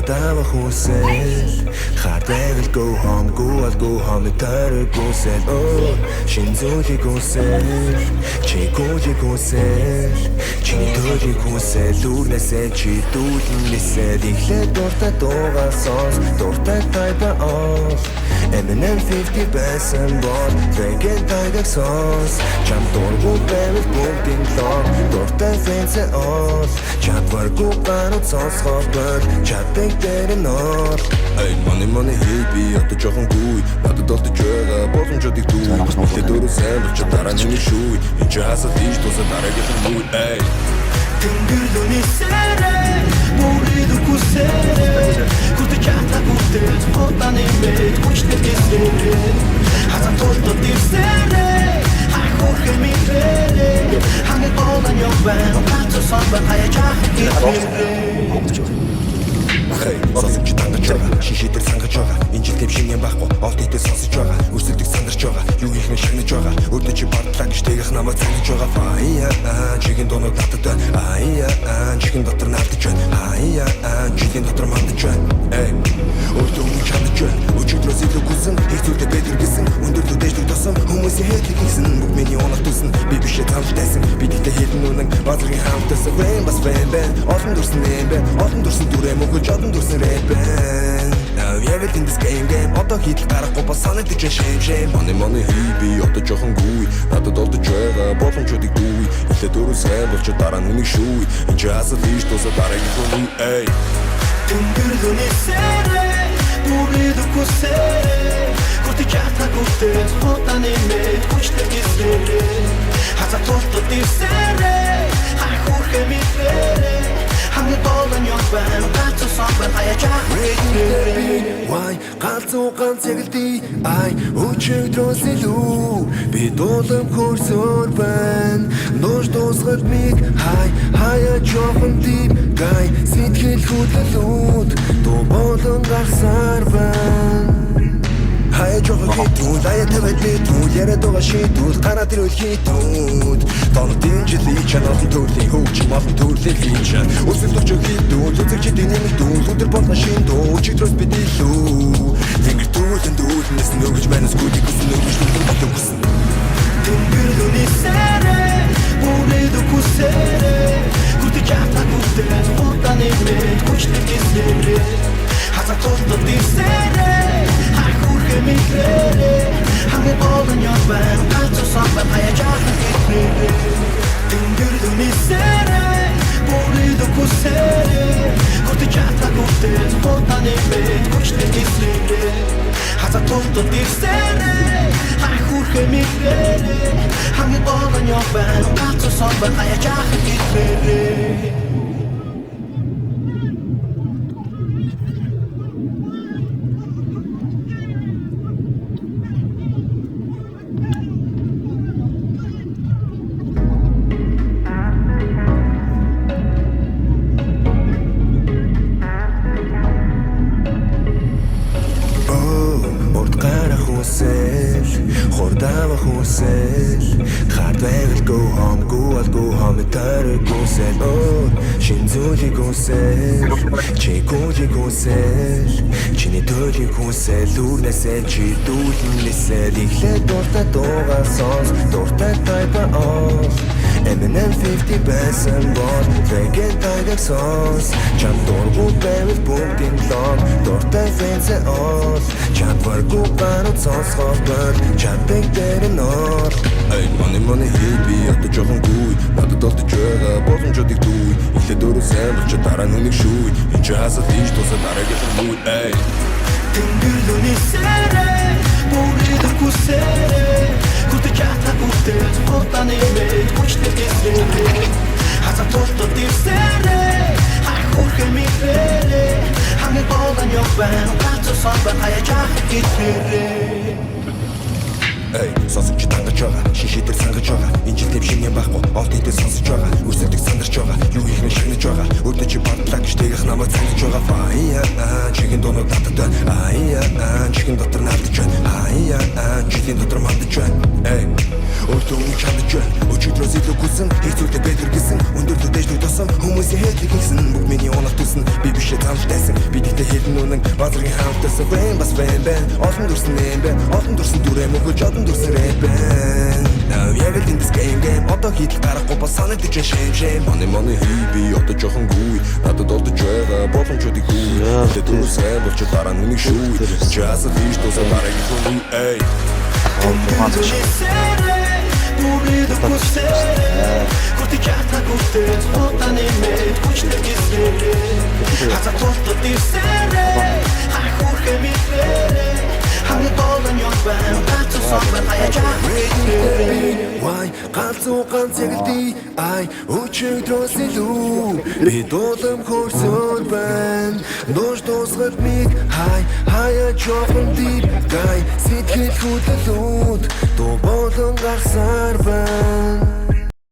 Хурдава хүсэл хатайгал go home go home таарыг хүсэл шин зүйлийг хүсэл чи гүйг хүсэл чиний төлийг хүсэл үрнэсээ чи дүүлнэсээ ихлэ дуртай дуугаа сонс дуртай тайпа Eminem 50 байсан бол Вэгэн тайгаг сонс чам дургу бэвэл бүгдийн лоо дуртай фэнсэ чадваргүй банууд сонсгоод чаддаг дээр нор Money hey би одоо жоохон гуй надад олдож байгаа боломжуудыг дүү ихлэ дөрөв сайн болж дараа нь шүүй энэ ч хасаад тийш тусаа дараагийн муу Тэнгэрдүний сэрэ Мөрөд үкүсэрэ Күтэ чата күтэ Хотаны мэд Хүчтэй гисэрэ Хазан толто дивсэрэ Хайхор хэмирэрэ Хангэл болан ёбэн Кацо сонбэн хая чахи гисэрэ Сонсож тангаж байгаа шишидэр сангаж байгаа энэ жил тэм шинэ байхгүй олд итэл сонсож байгаа өрсөлдөг сандарч байгаа юу их нэг шагнаж байгаа өрдө чи бартлаа гэж тэгэх намайг цангаж байгаа фая чигийн донод татдаг чигийн дотор наадаж байна чигийн дотор мандаж байна өрдө өмнө чанаж байна өчигдрөөс илүү гүсэн хэцүүтэй бэдэр гисэн өндөрлөө дэждэг тосон хүмүүсийн хэлдэг гисэн бүх миний оног тусан би бишээ цаавчтайсан би тэгтээ хэлэн үнэн базаргийн хамтасан бас бэн олон дурсан олон дурсан дүрээ мөгөж олон дурсан рэпэн Now everything this game Одоо хитл гарахгүй бас санаад ичэн шэм Money hey би одоо жоохон гуй надад олдож байгаа боломжуудыг дүү ихлэ дөрөв сайн болж дараа нь үнийг шүүй энэ ч хасаад ийш тусаа дараагийн хүн Тэнгэрдүний сэрэ Мөрөд үкүсэрэ Күтэ чата күтэ Хотаны мэд Хүчтэй гисэрэ Хазан толто дивсэрэ Хайхор хэмирэрэ Хангэл болан ёбэн Кацо сонбэн хая чахи Why галзуу ганц ягдий ай өчигдрөөс илүү би дуулам хөрсөөр байна нууш дуусгал миг хаяа жоохон дип гай сэтгэл хөдлөлүүд дуу болон гарсаар байна Хаяа жоохон хитүүд аяа тавад битүүд яриад байгаа шийдүүд гараад ирвэл хитүүд Донод динжили чанарын төрлийн хөгж малын төрлийн хийчэн Өсөлт очог хитүүд үзэг чи динэмик дүүл өдөр болно шин дүү өчигдрөөс бид илүү Тэнгэр дүүлнэс нөгөж манас гүдик үсэн нөгөж нүгэн үсэн Тэнгэрдүний сэрэ Мөрөд үкүсэрэ Күтэ чата күтэ Хотаны мэд Хүчтэй гисэрэ Хазан толто дивсэрэ Хайхор хэмирэрэ Хангэл болан ёбэн Кацо сонбэн хая чахи гисэрэ Тэнгэрдүний сэрэ Мөрөд үкүсэрэ Күтэ чата күтэ Хотаны мэд Хүчтэй гисэрэ Хазан толто дивсэрэ Хайхор хэмирэрэ Хангэл болан ёбэн Кацо сонбэн хая чахи гисэрэ Хурдава хүсэл хатайгал go home таарыг хүсэл шин зүйлийг хүсэл чи гүйг хүсэл чиний төлийг хүсэл үрнэсээ чи дүүлнэсээ ихлэ дуртай дуугаа сонс дуртай тайпа Eminem 50 байсан бол Вэгэн тайгаг сонс чам дургу бэвэл бүгдийн лоо дуртай фэнсэ чадваргүй банууд сонсгоод чаддаг дээр нор Money hey би одоо жоохон гуй надад олдож байгаа боломжуудыг дүү ихлэ дөрөв сайн болж дараа нь үнийг шүүй энэ ч хасаад тийш тусаа дараагийн хүн Тэнгэрдүний сэрэ Мөрөд үкүсэрэ Күтэ чата күтэ Хотаны мэд Хүчтэй гисэрэ Хазан толто дивсэрэ Хайхор хэмирэрэ Хангэл болан ёбэн Кацо сонбэн хая чахи гисэрэ Сонсож тангаж байгаа шишидэр сангаж байгаа энэ жил тэм шинэ байхгүй олд итэл сонсож байгаа өрсөлдөг сандарч байгаа юу их нэг шагнаж байгаа өрдө чи бартлаа гэж тэгэх намайг цангаж байгаа фая чигийн донод татдаг чигийн дотор наадаж байна чигийн дотор мандаж байна өрдө өмнө чанаж байна өчигдрөөс илүү гүсэн хэцүүтэй бэдэр гисэн өндөрлөө дэждэг тосон хүмүүсийн хэлдэг гисэн бүх миний оног тусан би бишээ ханж тайсан би тэгтээ хэлэн үнэн базаргийн хаалтаас фэн бас фэн бэн олон дүрсэн юм бэ олон дүрсэн дүрээ мөгөж олон дүрсэн рэп бэн now яг л энэ game одоо хийдэл гарахгүй бас санагдаж шэм money би одоо жоохон гүй надад олдож байгаа боломжуудыг гүй тэ дүрсэн болж дараа нүг шүү just a fish то сарай гүй эй Бурид кусте Кути чата кусте Отане ме Кучте кисере Хаза тото тисере Хай хурхе ми фере Хани толан йокбан Тату сокбан Ая чахрик Why галзуу ганц ягди Ай Учиг троsilүү Би долом хорсор бан Дож досгат миг Хай Хая жоохон дип Гай Сэтгэл хөдлөлүүд Дуу болон гарсаар байна